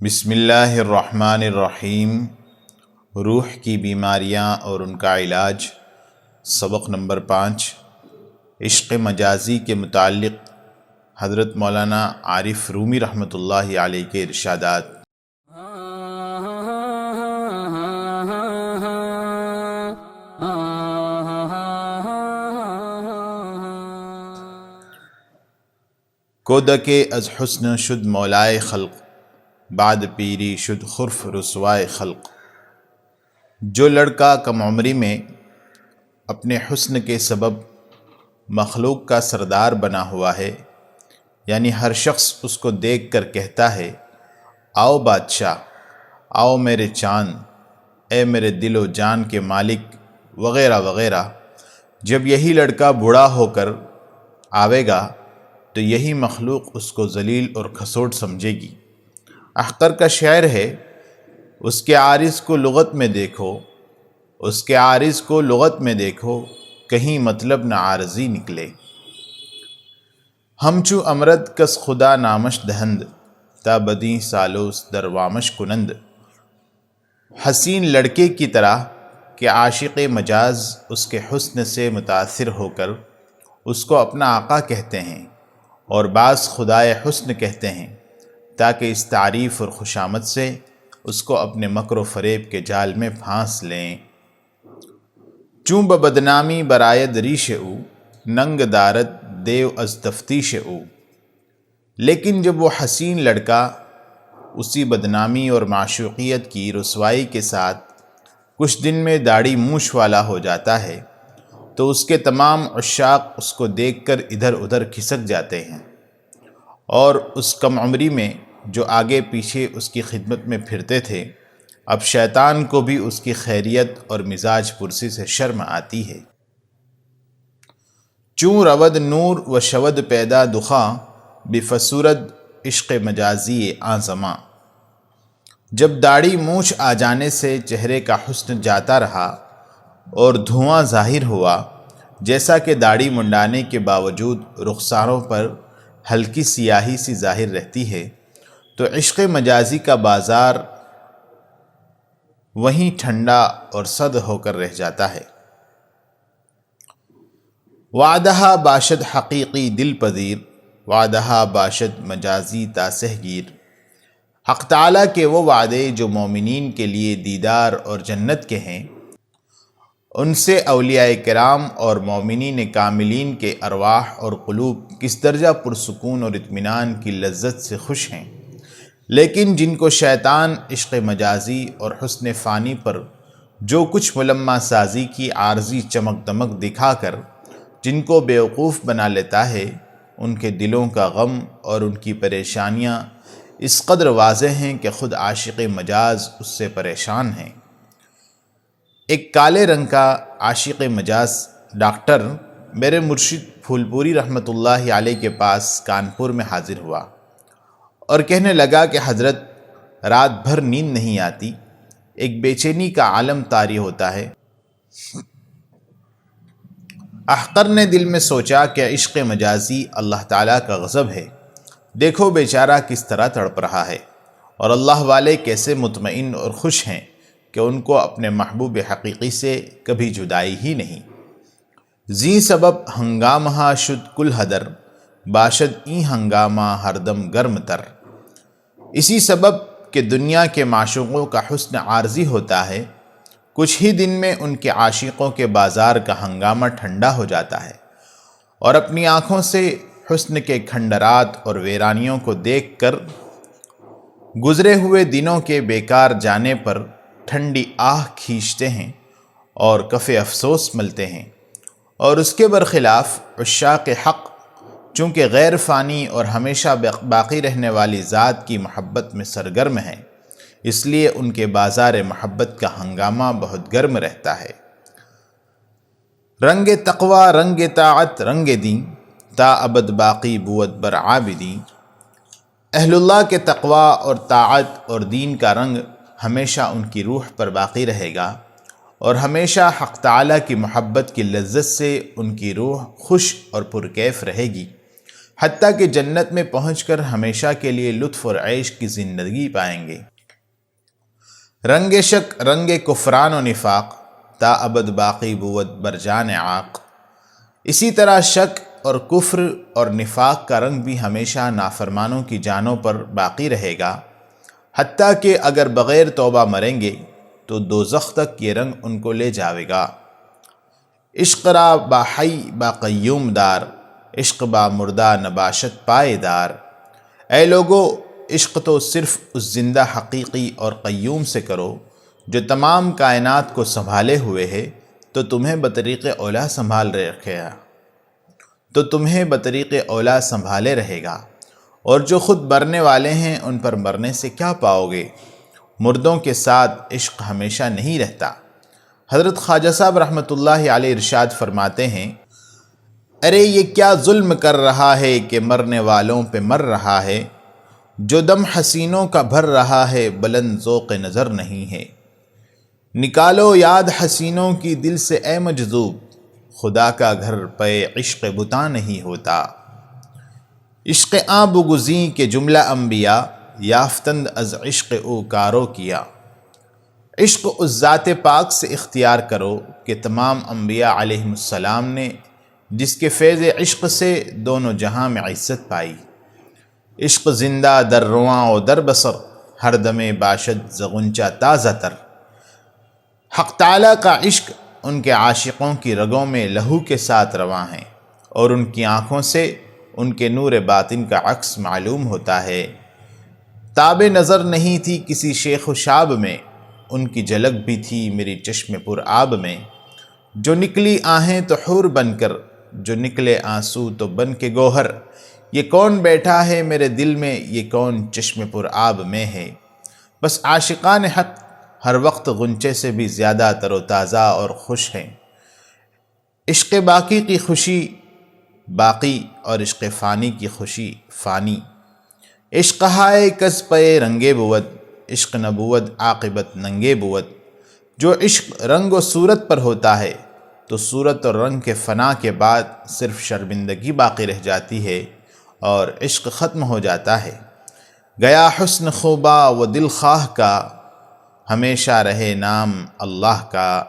بسم اللہ الرحمن الرحیم۔ روح کی بیماریاں اور ان کا علاج، سبق نمبر 5۔ عشق مجازی کے متعلق حضرت مولانا عارف رومی رحمۃ اللہ علیہ کے ارشادات۔ کودکے از حسن شد مولائے خلق، بعد پیری شد خرف رسوائے خلق۔ جو لڑکا کم عمری میں اپنے حسن کے سبب مخلوق کا سردار بنا ہوا ہے، یعنی ہر شخص اس کو دیکھ کر کہتا ہے آؤ بادشاہ، آؤ میرے چاند، اے میرے دل و جان کے مالک وغیرہ وغیرہ، جب یہی لڑکا بوڑھا ہو کر آوے گا تو یہی مخلوق اس کو ذلیل اور کھسوٹ سمجھے گی۔ احقر کا شعر ہے، اس کے عارض کو لغت میں دیکھو، اس کے عارض کو لغت میں دیکھو، کہیں مطلب نہ عارضی نکلے۔ ہم چو امرد کس خدا نامش دہند، تا بدیں سالوس در وامش کنند۔ حسین لڑکے کی طرح کہ عاشق مجاز اس کے حسن سے متاثر ہو کر اس کو اپنا آقا کہتے ہیں، اور بعض خدائے حسن کہتے ہیں، تاکہ اس تعریف اور خوشامد سے اس کو اپنے مکر و فریب کے جال میں پھانس لیں۔ چون بدنامی برآید ریش او، ننگ دارد دیو از تفتیش او۔ لیکن جب وہ حسین لڑکا اسی بدنامی اور معشوقیت کی رسوائی کے ساتھ کچھ دن میں داڑھی مونچھ والا ہو جاتا ہے تو اس کے تمام عشاق اس کو دیکھ کر ادھر ادھر کھسک جاتے ہیں، اور اس کم عمری میں جو آگے پیچھے اس کی خدمت میں پھرتے تھے، اب شیطان کو بھی اس کی خیریت اور مزاج پرسی سے شرم آتی ہے۔ چون رود نور و شود پیدا دخاں، بفسورد عشق مجازی آزماں۔ جب داڑھی مونچھ آ جانے سے چہرے کا حسن جاتا رہا اور دھواں ظاہر ہوا، جیسا کہ داڑھی منڈانے کے باوجود رخساروں پر ہلکی سیاہی سی ظاہر رہتی ہے، تو عشق مجازی کا بازار وہیں ٹھنڈا اور سرد ہو کر رہ جاتا ہے۔ وعدہ باشد حقیقی دل پذیر، وعدہ باشد مجازی تاسہ گیر۔ حق تعالیٰ کے وہ وعدے جو مومنین کے لیے دیدار اور جنت کے ہیں، ان سے اولیاء کرام اور مومنین کاملین کے ارواح اور قلوب کس درجہ پرسکون اور اطمینان کی لذت سے خوش ہیں، لیکن جن کو شیطان عشق مجازی اور حسن فانی پر جو کچھ ملمہ سازی کی عارضی چمک دمک دکھا کر جن کو بیوقوف بنا لیتا ہے، ان کے دلوں کا غم اور ان کی پریشانیاں اس قدر واضح ہیں کہ خود عاشق مجاز اس سے پریشان ہیں۔ ایک کالے رنگ کا عاشق مجاز ڈاکٹر میرے مرشد پھول پوری رحمۃ اللہ علیہ کے پاس کانپور میں حاضر ہوا اور کہنے لگا کہ حضرت، رات بھر نیند نہیں آتی، ایک بے چینی کا عالم طاری ہوتا ہے۔ احقر نے دل میں سوچا کہ عشق مجازی اللہ تعالیٰ کا غضب ہے، دیکھو بیچارہ کس طرح تڑپ رہا ہے، اور اللہ والے کیسے مطمئن اور خوش ہیں کہ ان کو اپنے محبوب حقیقی سے کبھی جدائی ہی نہیں۔ زی سبب ہنگامہ شد کل حدر، باشد این ہنگامہ ہر دم گرم تر۔ اسی سبب کہ دنیا کے معشوقوں کا حسن عارضی ہوتا ہے، کچھ ہی دن میں ان کے عاشقوں کے بازار کا ہنگامہ ٹھنڈا ہو جاتا ہے، اور اپنی آنکھوں سے حسن کے کھنڈرات اور ویرانیوں کو دیکھ کر گزرے ہوئے دنوں کے بیکار جانے پر ٹھنڈی آہ کھینچتے ہیں اور کف افسوس ملتے ہیں، اور اس کے برخلاف عشاق حق چونکہ غیر فانی اور ہمیشہ باقی رہنے والی ذات کی محبت میں سرگرم ہیں، اس لیے ان کے بازار محبت کا ہنگامہ بہت گرم رہتا ہے۔ رنگ تقوی رنگ طاعت رنگ دین، تا ابد باقی بود بر عابدین۔ اہل اللہ کے تقوی اور طاعت اور دین کا رنگ ہمیشہ ان کی روح پر باقی رہے گا، اور ہمیشہ حق تعالیٰ کی محبت کی لذت سے ان کی روح خوش اور پرکیف رہے گی۔ حتیٰ کہ جنت میں پہنچ کر ہمیشہ کے لیے لطف اور عیش کی زندگی پائیں گے۔ رنگ شک رنگ کفران و نفاق، تا ابد باقی بود برجان عاق۔ اسی طرح شک اور کفر اور نفاق کا رنگ بھی ہمیشہ نافرمانوں کی جانوں پر باقی رہے گا، حتیٰ کہ اگر بغیر توبہ مریں گے تو دوزخ تک یہ رنگ ان کو لے جاوے گا۔ عشق را با حی با قیوم دار، عشق با مردہ نباشت پائے دار۔ اے لوگو، عشق تو صرف اس زندہ حقیقی اور قیوم سے کرو جو تمام کائنات کو سنبھالے ہوئے ہے، تو تمہیں بطریق اولا سنبھالے رہے گا، اور جو خود مرنے والے ہیں ان پر مرنے سے کیا پاؤ گے؟ مردوں کے ساتھ عشق ہمیشہ نہیں رہتا۔ حضرت خواجہ صاحب رحمۃ اللہ علیہ ارشاد فرماتے ہیں، ارے یہ کیا ظلم کر رہا ہے کہ مرنے والوں پہ مر رہا ہے، جو دم حسینوں کا بھر رہا ہے بلند ذوق نظر نہیں ہے۔ نکالو یاد حسینوں کی دل سے اے مجذوب، خدا کا گھر پہ عشق بتاں نہیں ہوتا۔ عشق آں بگزیں کہ جملہ انبیاء، یافتند از عشق او کارو کیا۔ عشق اس ذات پاک سے اختیار کرو کہ تمام انبیاء علیہم السلام نے جس کے فیض عشق سے دونوں جہاں میں عزت پائی۔ عشق زندہ در رواں و در بصر، ہر دمے باشد زغنچہ تازہ تر۔ حق تعالیٰ کا عشق ان کے عاشقوں کی رگوں میں لہو کے ساتھ رواں ہے، اور ان کی آنکھوں سے ان کے نور باطن کا عکس معلوم ہوتا ہے۔ تاب نظر نہیں تھی کسی شیخ و شاب میں، ان کی جھلک بھی تھی میری چشم پر آب میں۔ جو نکلی آہیں تو حور بن کر، جو نکلے آنسو تو بن کے گوہر۔ یہ کون بیٹھا ہے میرے دل میں، یہ کون چشم پر آب میں ہے۔ بس عاشقان حق ہر وقت غنچے سے بھی زیادہ تر و تازہ اور خوش ہیں۔ عشق باقی کی خوشی باقی، اور عشق فانی کی خوشی فانی۔ عشق ہائے کز پے رنگے بود، عشق نبود عاقبت ننگے بود۔ جو عشق رنگ و صورت پر ہوتا ہے تو صورت اور رنگ کے فنا کے بعد صرف شرمندگی باقی رہ جاتی ہے اور عشق ختم ہو جاتا ہے۔ گیا حسن خوبا و دل خواہ کا، ہمیشہ رہے نام اللہ کا۔